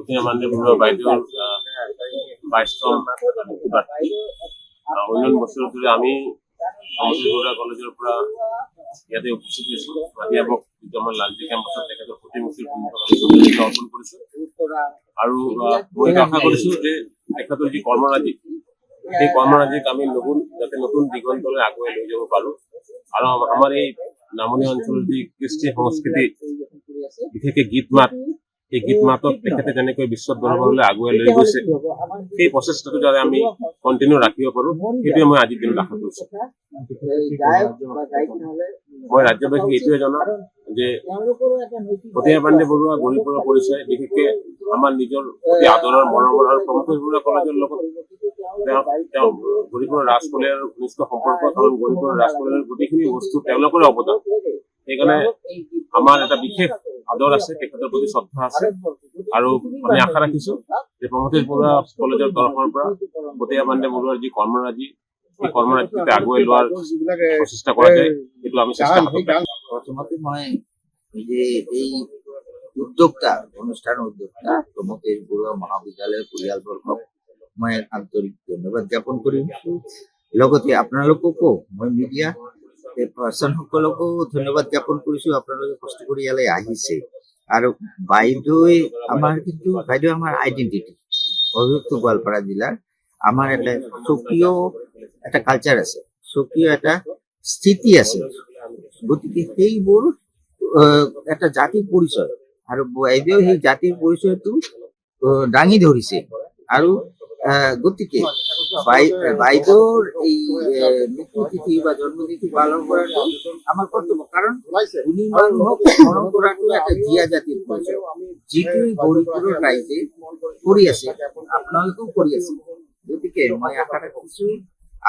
প্ৰতিমা পাণ্ডে বৰুৱা বাইদেউৰ 22তম মৃত্যুবাৰ্ষিকী। অন্যান্য বছৰ ধৰি আমি সমষ্টি বৰুৱা কলেজৰ পৰা ইয়াতে উপস্থিত হৈছো। অধ্যাপক বিদ্যমান লালজি কেম্পাছত তেখেতৰ প্ৰতিমূৰ্তিৰ সন্মুখত আমি শ্ৰদ্ধাঞ্জলি অৰ্পণ কৰিছো আৰু মই আশা কৰিছো যে তেখেতৰ যি কৰ্মৰাজি সেই কৰ্মৰাজিক আমি যাতে নতুন দিগন্তলৈ আগুৱাই লৈ যাব পাৰো আৰু আমাৰ এই নামনি অঞ্চলৰ যি কৃষ্টি সংস্কৃতি বিশেষকৈ গীত মাত এই গীত মাতক তেখেতে যেনেকৈ বিশ্ব দৰবাৰলৈ আগুৱাই লৈ গৈছে সেই প্ৰচেষ্টাটো যাতে আমি কণ্টিনিউ ৰাখিব পাৰো সেইটোৱে মই আজিৰ দিনত আশা কৰিছো। মই ৰাজ্যবাসীক এইটোৱে জনাম যে প্ৰতিমা পাণ্ডে বৰুৱা গৌৰীপুৰৰ পৰিচয় বিশেষকৈ আমাৰ নিজৰ অতি আদৰৰ মৰমৰ আৰু প্ৰমথেশ বৰুৱা কলেজৰ লগত তেওঁ গৌৰীপুৰৰ ৰাজ পৰিয়ালৰ ঘনিষ্ঠ সম্পৰ্ক কাৰণ গৌৰীপুৰৰ ৰাজ পৰিয়ালৰ গোটেইখিনি বস্তু তেওঁলোকৰে অৱদান। সেইকাৰণে আমাৰ এটা বিশেষ আদৰ আছে, তেখেতৰ প্ৰতি শ্ৰদ্ধা আছে আৰু আমি আশা ৰাখিছো যে প্ৰমথেশ বৰুৱা কলেজৰ তৰফৰ পৰা প্ৰতিমা পাণ্ডে বৰুৱাৰ যি কৰ্মৰাজি সেই কৰ্মৰাজিতে আগুৱাই লোৱাৰ প্ৰচেষ্টা কৰা যায় সেইটো আমি চেষ্টা কৰিম। প্ৰথমতে মই যে এই উদ্যোক্তা অনুষ্ঠান উদ্যোক্তা প্ৰমথেশ বৰুৱা মহাবিদ্যালয় পৰিয়ালবৰ্গক মই আন্তৰিক ধন্যবাদ জ্ঞাপন কৰিম। লগতে আপোনালোককো মই মিডিয়া পাৰ্চনসকলকো ধন্যবাদ জ্ঞাপন কৰিছো, আপোনালোকে কষ্ট কৰি ইয়ালৈ আহিছে আৰু বাইদেৱে আমাৰ আইডেন্টিটি অভিযুক্ত গোৱালপাৰা জিলাৰ আমাৰ এটা স্বকীয় এটা কালচাৰ আছে, স্বকীয় এটা স্থিতি আছে, গতিকে সেইবোৰ এটা জাতিৰ পৰিচয় আৰু বাইদেউ সেই জাতিৰ পৰিচয়টো দাঙি ধৰিছে আৰু গতিকে বাইদেউৰ এই মৃত্যু তিথি বা জন্মতিথি পালন কৰাটো আমাৰ কৰ্তব্য, কাৰণ উনি মানুহক স্মৰণ কৰাটো এটা জীয়া জাতিৰ পৰিচয় যিটো গৌৰীপুৰৰ ৰাইজে কৰি আছে, আপোনালোকেও কৰি আছে। গতিকে মই আশা ৰাখিছো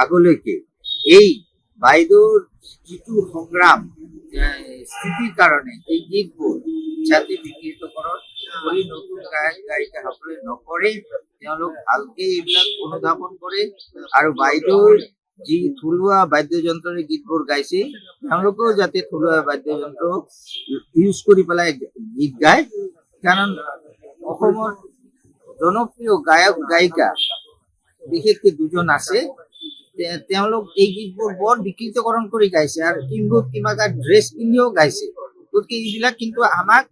আগলৈকে এই বাইদেউৰ যিটো সংগ্ৰাম স্থিতিৰ কাৰণে এই গীতবোৰ যাতে বিকৃতকৰণ কৰি নতুন গায়ক গায়িকাসকলে নকৰে, তেওঁলোক ভালকে এইবিলাক অনুধাৱন কৰে আৰু বাইদেউৰ যি থলুৱা বাদ্যযন্ত্ৰৰ গীতবোৰ গাইছে তেওঁলোকেও যাতে থলুৱা বাদ্যযন্ত্ৰ ইউজ কৰি পেলাই গীত গায়, কাৰণ অসমৰ জনপ্ৰিয় গায়ক গায়িকা বিশেষকৈ দুজন আছে, তেওঁলোক এই গীতবোৰ বৰ বিকৃতকৰণ কৰি গাইছে আৰু কিবা ড্ৰেছ পিন্ধিও গাইছে। গতিকে এইবিলাক কিন্তু আমাক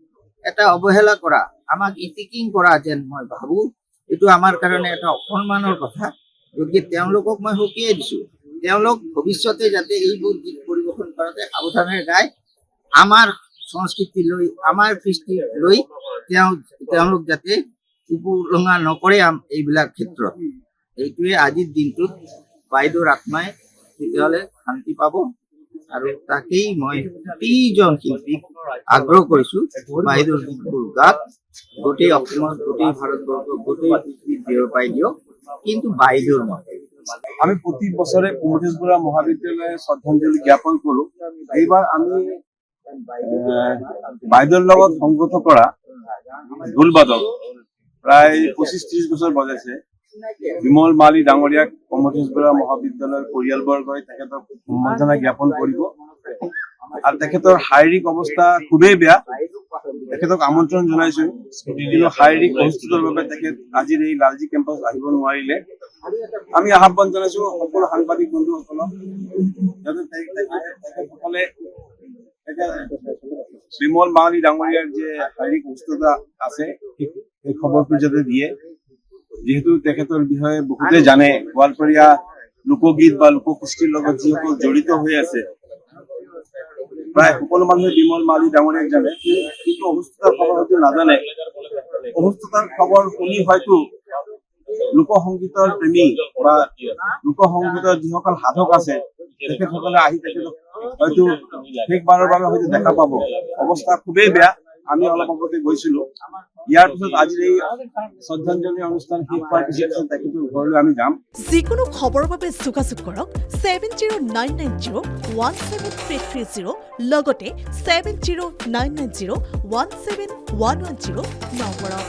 এটা অৱহেলা কৰা, আমাক ইটিকিং কৰা যেন মই ভাবো, এইটো আমাৰ কাৰণে এটা অসন্মানৰ কথা। গতিকে তেওঁলোকক মই সকীয়াই দিছো, তেওঁলোক ভৱিষ্যতে যাতে এইবোৰ গীত পৰিৱেশন কৰাতে সাৱধানেৰে গায়, আমাৰ সংস্কৃতি লৈ আমাৰ কৃষ্টি লৈ তেওঁলোক যাতে উপলুঙা নকৰে এইবিলাক ক্ষেত্ৰত। এইটোৱে আজিৰ দিনটোত বাইদেউৰ আত্মাই তেতিয়াহ'লে শান্তি পাব আৰু তাকেই মই প্ৰতিজন শিল্পীক আগ্ৰহ কৰিছো বাইদেউৰ গীতবোৰ গাত, গোটেই অসমত গোটেই ভাৰতবৰ্ষ গোটেই পৃথিৱীত বিয়পাই দিয়ক, কিন্তু বাইদেউৰ মতে। আমি প্ৰতি বছৰে প্ৰমথেশ বৰুৱা মহাবিদ্যালয়ে শ্ৰদ্ধাঞ্জলি জ্ঞাপন কৰো। এইবাৰ আমি বাইদেউৰ লগত সংগত কৰা ঢোলবাদক প্ৰায় 25-30 বছৰ বজাইছে বিমল মালী ডাঙৰীয়াক প্ৰমথেশ বৰুৱা মহাবিদ্যালয়ৰ পৰিয়ালবৰ্গই তেখেতক সম্বৰ্ধনা জ্ঞাপন কৰিব আৰু তেখেতৰ শাৰীৰিক অৱস্থা খুবেই বেয়া। তেখেতক আমন্ত্ৰণ জনাইছো, কিন্তু শাৰীৰিক অসুস্থতাৰ বাবে তেখেত আজিৰ এই লালজি কেম্পাছ আহিব নোৱাৰিলে। আমি আহ্বান জনাইছো সকলো সাংবাদিক বন্ধুসকলক যাতে তেখেতসকলে বিমল মালী ডাঙৰীয়াৰ যে শাৰীৰিক অসুস্থতা আছে সেই খবৰটো যাতে দিয়ে, যিহেতু তেখেতৰ বিষয়ে বহুতে জানে। গোৱালপৰীয়া লোকগীত বা লোককৃষ্টিৰ লগত যিসকল জড়িত হৈ আছে প্ৰায় সকলো মানুহে বিমল মালী ডাঙৰীয়াক জানে, কিন্তু অসুস্থতাৰ খবৰ হয়তো নাজানে। অসুস্থতাৰ খবৰ শুনি হয়তো লোকসংগীতৰ প্ৰেমী বা লোকসংগীতৰ যিসকল সাধক আছে তেখেতসকলে আহি তেখেতক হয়তো শেষবাৰৰ বাবে হয়তো দেখা পাব। অৱস্থা খুবেই বেয়া, আমি অলপ আগতে গৈছিলো। ইয়াৰ পিছত আজিৰ এই শ্ৰদ্ধাঞ্জলি অনুষ্ঠান শেষ হোৱাৰ পিছত তেখেতৰ ঘৰলৈ আমি যাম। যিকোনো খবৰৰ বাবে যোগাযোগ কৰক 7099017330 লগতে 7099017110 নম্বৰত।